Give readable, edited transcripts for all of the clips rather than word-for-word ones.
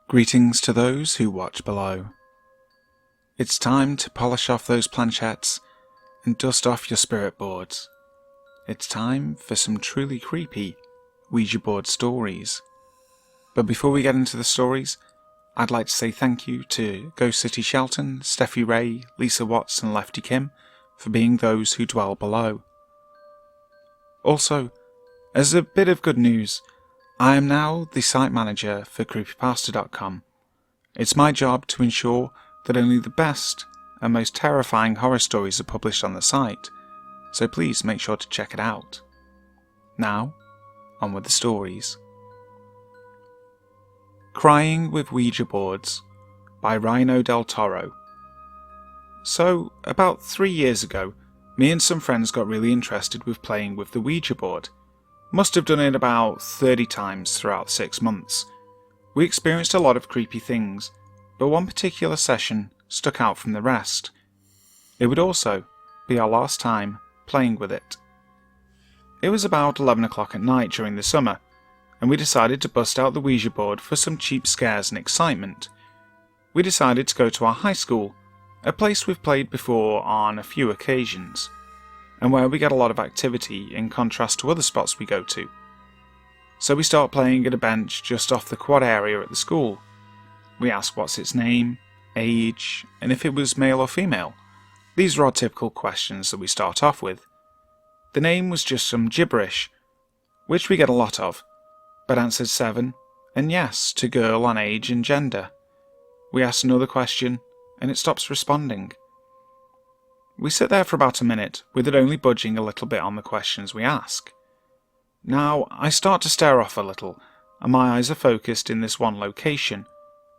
Greetings to those who watch below. It's time to polish off those planchettes and dust off your spirit boards. It's time for some truly creepy Ouija board stories. But before we get into the stories, I'd like to say thank you to Ghost City Shelton, Steffi Ray, Lisa Watts and Lefty Kim for being those who dwell below. Also, as a bit of good news, I am now the site manager for creepypasta.com. It's my job to ensure that only the best and most terrifying horror stories are published on the site, so please make sure to check it out. Now, on with the stories. Crying with Ouija Boards by Rynodeltoro. So, about 3 years ago, me and some friends got really interested with playing with the Ouija board. Must have done it about 30 times throughout 6 months. We experienced a lot of creepy things, but one particular session stuck out from the rest. It would also be our last time playing with it. It was about 11 o'clock at night during the summer, and we decided to bust out the Ouija board for some cheap scares and excitement. We decided to go to our high school, a place we've played before on a few occasions, and where we get a lot of activity in contrast to other spots we go to. So we start playing at a bench just off the quad area at the school. We ask what's its name, age, and if it was male or female. These are our typical questions that we start off with. The name was just some gibberish, which we get a lot of, but answered 7 and yes to girl on age and gender. We ask another question, and it stops responding. We sit there for about a minute, with it only budging a little bit on the questions we ask. Now, I start to stare off a little, and my eyes are focused in this one location,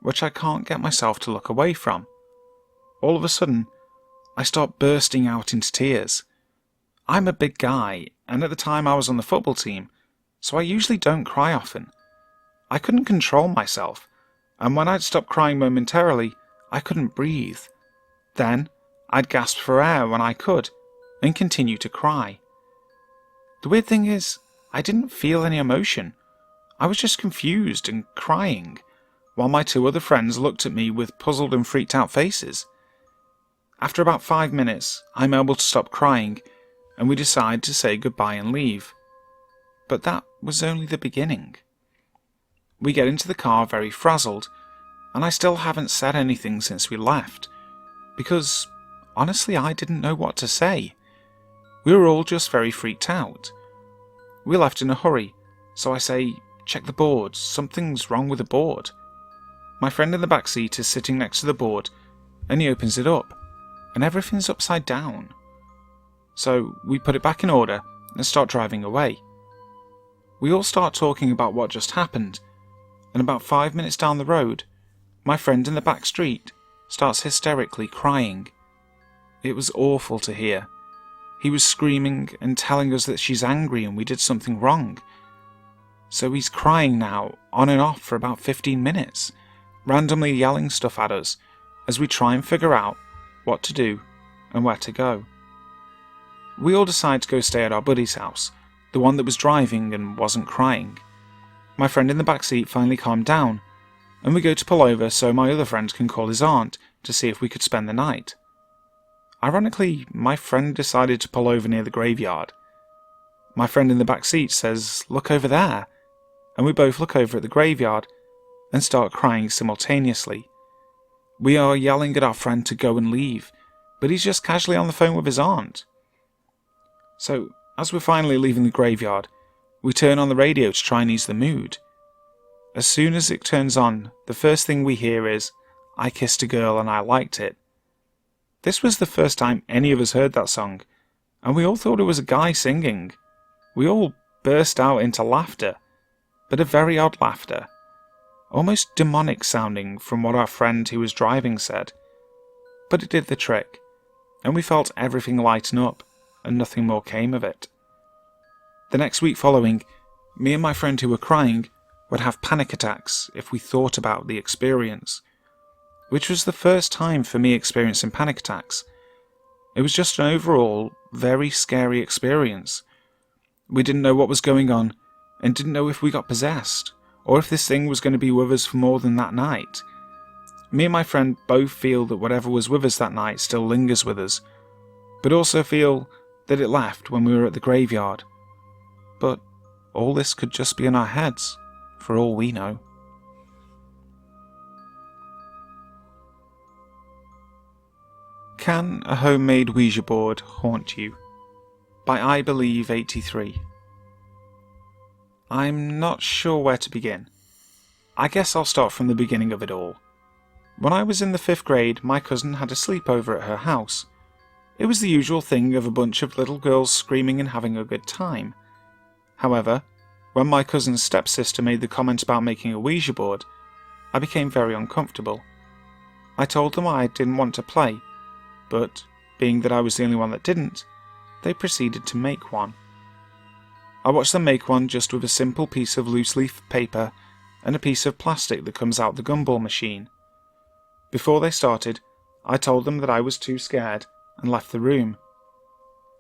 which I can't get myself to look away from. All of a sudden, I start bursting out into tears. I'm a big guy, and at the time I was on the football team, so I usually don't cry often. I couldn't control myself, and when I'd stop crying momentarily, I couldn't breathe. Then, I'd gasp for air when I could, and continue to cry. The weird thing is, I didn't feel any emotion. I was just confused and crying, while my 2 other friends looked at me with puzzled and freaked out faces. After about 5 minutes, I'm able to stop crying, and we decide to say goodbye and leave. But that was only the beginning. We get into the car very frazzled, and I still haven't said anything since we left, because honestly, I didn't know what to say. We were all just very freaked out. We left in a hurry, so I say, check the board, something's wrong with the board. My friend in the back seat is sitting next to the board, and he opens it up, and everything's upside down. So we put it back in order and start driving away. We all start talking about what just happened, and about 5 minutes down the road, my friend in the back street starts hysterically crying. It was awful to hear. He was screaming and telling us that she's angry and we did something wrong. So he's crying now, on and off for about 15 minutes, randomly yelling stuff at us as we try and figure out what to do and where to go. We all decide to go stay at our buddy's house, the one that was driving and wasn't crying. My friend in the back seat finally calmed down, and we go to pull over so my other friend can call his aunt to see if we could spend the night. Ironically, my friend decided to pull over near the graveyard. My friend in the back seat says, "Look over there," and we both look over at the graveyard and start crying simultaneously. We are yelling at our friend to go and leave, but he's just casually on the phone with his aunt. So, as we're finally leaving the graveyard, we turn on the radio to try and ease the mood. As soon as it turns on, the first thing we hear is, "I kissed a girl and I liked it." This was the first time any of us heard that song, and we all thought it was a guy singing. We all burst out into laughter, but a very odd laughter, almost demonic sounding from what our friend who was driving said. But it did the trick, and we felt everything lighten up, and nothing more came of it. The next week following, me and my friend who were crying would have panic attacks if we thought about the experience, which was the first time for me experiencing panic attacks. It was just an overall very scary experience. We didn't know what was going on, and didn't know if we got possessed, or if this thing was going to be with us for more than that night. Me and my friend both feel that whatever was with us that night still lingers with us, but also feel that it left when we were at the graveyard. But all this could just be in our heads, for all we know. Can a homemade Ouija board haunt you? By I Believe 83. I'm not sure where to begin. I guess I'll start from the beginning of it all. When I was in the 5th grade, my cousin had a sleepover at her house. It was the usual thing of a bunch of little girls screaming and having a good time. However, when my cousin's stepsister made the comment about making a Ouija board, I became very uncomfortable. I told them I didn't want to play, but, being that I was the only one that didn't, they proceeded to make one. I watched them make one just with a simple piece of loose leaf paper and a piece of plastic that comes out the gumball machine. Before they started, I told them that I was too scared and left the room.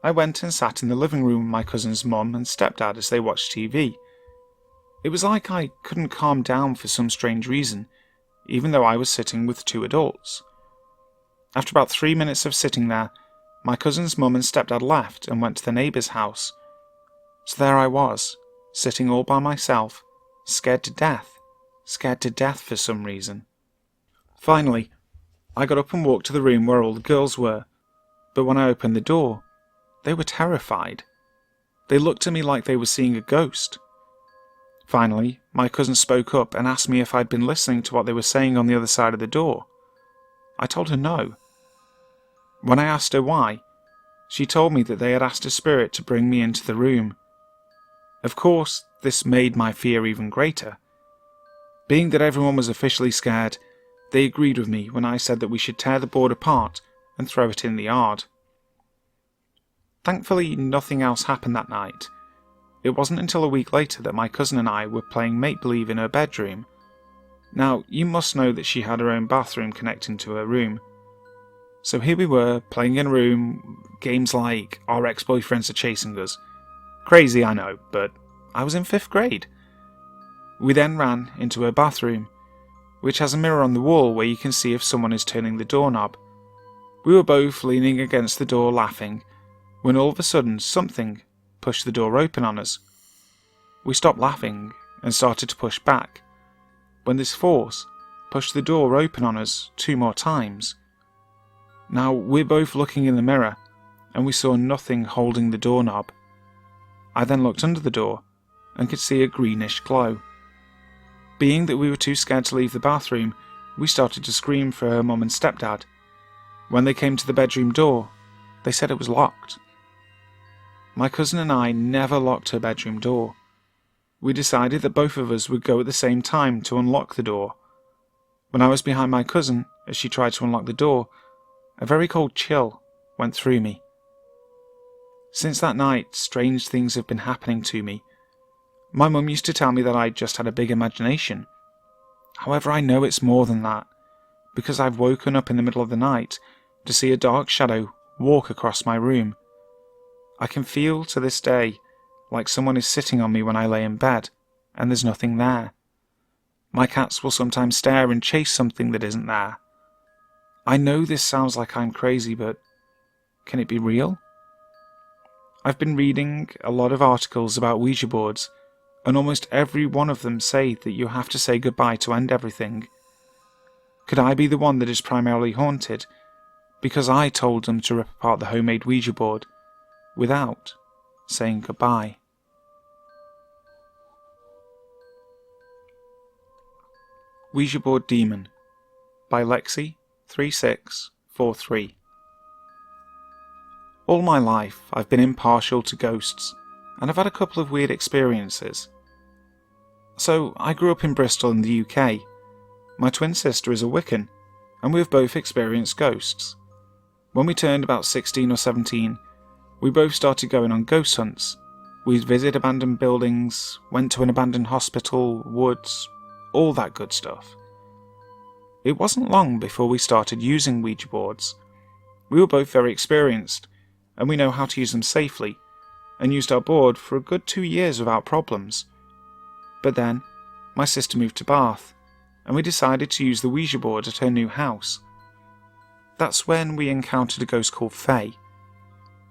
I went and sat in the living room with my cousin's mum and stepdad as they watched TV. It was like I couldn't calm down for some strange reason, even though I was sitting with 2 adults. After about 3 minutes of sitting there, my cousin's mum and stepdad left and went to the neighbour's house. So there I was, sitting all by myself, scared to death for some reason. Finally, I got up and walked to the room where all the girls were, but when I opened the door, they were terrified. They looked at me like they were seeing a ghost. Finally, my cousin spoke up and asked me if I'd been listening to what they were saying on the other side of the door. I told her no. When I asked her why, she told me that they had asked a spirit to bring me into the room. Of course, this made my fear even greater. Being that everyone was officially scared, they agreed with me when I said that we should tear the board apart and throw it in the yard. Thankfully, nothing else happened that night. It wasn't until a week later that my cousin and I were playing make-believe in her bedroom. Now, you must know that she had her own bathroom connecting to her room. So here we were, playing in a room, games like Our Ex-Boyfriends Are Chasing Us. Crazy, I know, but I was in 5th grade. We then ran into her bathroom, which has a mirror on the wall where you can see if someone is turning the doorknob. We were both leaning against the door laughing, when all of a sudden something pushed the door open on us. We stopped laughing and started to push back, when this force pushed the door open on us 2 more times. Now we're both looking in the mirror, and we saw nothing holding the doorknob. I then looked under the door, and could see a greenish glow. Being that we were too scared to leave the bathroom, we started to scream for her mum and stepdad. When they came to the bedroom door, they said it was locked. My cousin and I never locked her bedroom door. We decided that both of us would go at the same time to unlock the door. When I was behind my cousin, as she tried to unlock the door, a very cold chill went through me. Since that night, strange things have been happening to me. My mum used to tell me that I just had a big imagination. However, I know it's more than that, because I've woken up in the middle of the night to see a dark shadow walk across my room. I can feel to this day like someone is sitting on me when I lay in bed, and there's nothing there. My cats will sometimes stare and chase something that isn't there. I know this sounds like I'm crazy, but can it be real? I've been reading a lot of articles about Ouija boards, and almost every one of them say that you have to say goodbye to end everything. Could I be the one that is primarily haunted, because I told them to rip apart the homemade Ouija board, without saying goodbye? Ouija Board Demon by Lexi3643. All my life I've been impartial to ghosts, and I've had a couple of weird experiences. So I grew up in Bristol in the UK. My twin sister is a Wiccan, and we have both experienced ghosts. When we turned about 16 or 17, we both started going on ghost hunts. We'd visit abandoned buildings, went to an abandoned hospital, woods, all that good stuff. It wasn't long before we started using Ouija boards. We were both very experienced, and we know how to use them safely, and used our board for a good 2 years without problems. But then, my sister moved to Bath, and we decided to use the Ouija board at her new house. That's when we encountered a ghost called Faye.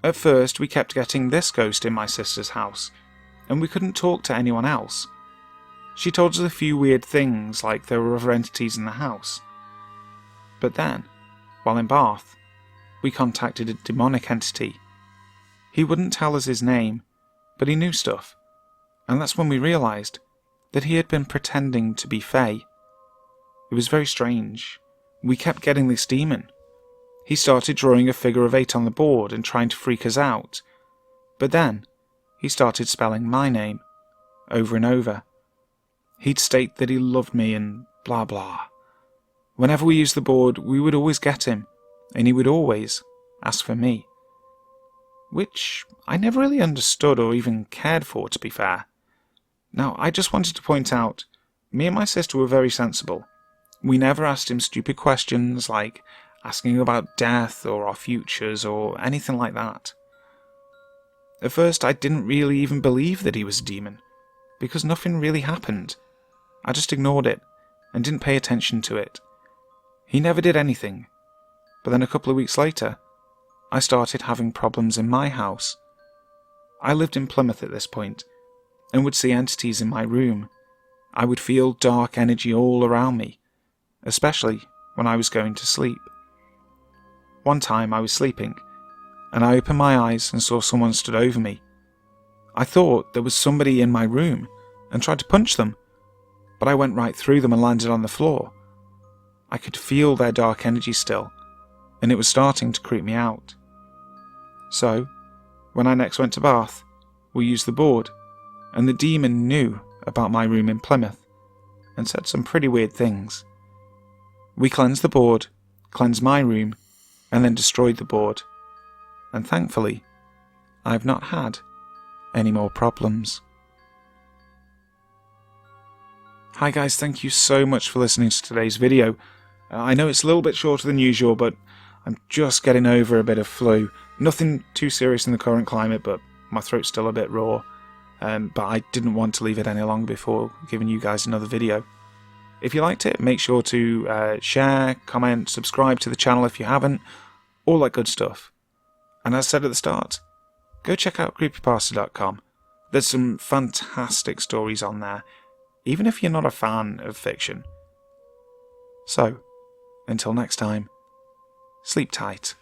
At first, we kept getting this ghost in my sister's house, and we couldn't talk to anyone else. She told us a few weird things, like there were other entities in the house. But then, while in Bath, we contacted a demonic entity. He wouldn't tell us his name, but he knew stuff, and that's when we realised that he had been pretending to be Faye. It was very strange. We kept getting this demon. He started drawing a figure of 8 on the board and trying to freak us out, but then he started spelling my name, over and over. He'd state that he loved me and blah blah. Whenever we used the board, we would always get him, and he would always ask for me. Which I never really understood or even cared for, to be fair. Now, I just wanted to point out, me and my sister were very sensible. We never asked him stupid questions like asking about death or our futures or anything like that. At first, I didn't really even believe that he was a demon, because nothing really happened. I just ignored it and didn't pay attention to it. He never did anything, but then a couple of weeks later, I started having problems in my house. I lived in Plymouth at this point, and would see entities in my room. I would feel dark energy all around me, especially when I was going to sleep. One time I was sleeping, and I opened my eyes and saw someone stood over me. I thought there was somebody in my room, and tried to punch them, but I went right through them and landed on the floor. I could feel their dark energy still, and it was starting to creep me out. So, when I next went to Bath, we used the board, and the demon knew about my room in Plymouth, and said some pretty weird things. We cleansed the board, cleansed my room, and then destroyed the board, and thankfully, I've not had any more problems. Hi guys, thank you so much for listening to today's video. I know it's a little bit shorter than usual, but I'm just getting over a bit of flu. Nothing too serious in the current climate, but my throat's still a bit raw. But I didn't want to leave it any longer before giving you guys another video. If you liked it, make sure to share, comment, subscribe to the channel if you haven't, all that good stuff. And as I said at the start, go check out creepypasta.com. There's some fantastic stories on there, even if you're not a fan of fiction. So, until next time, sleep tight.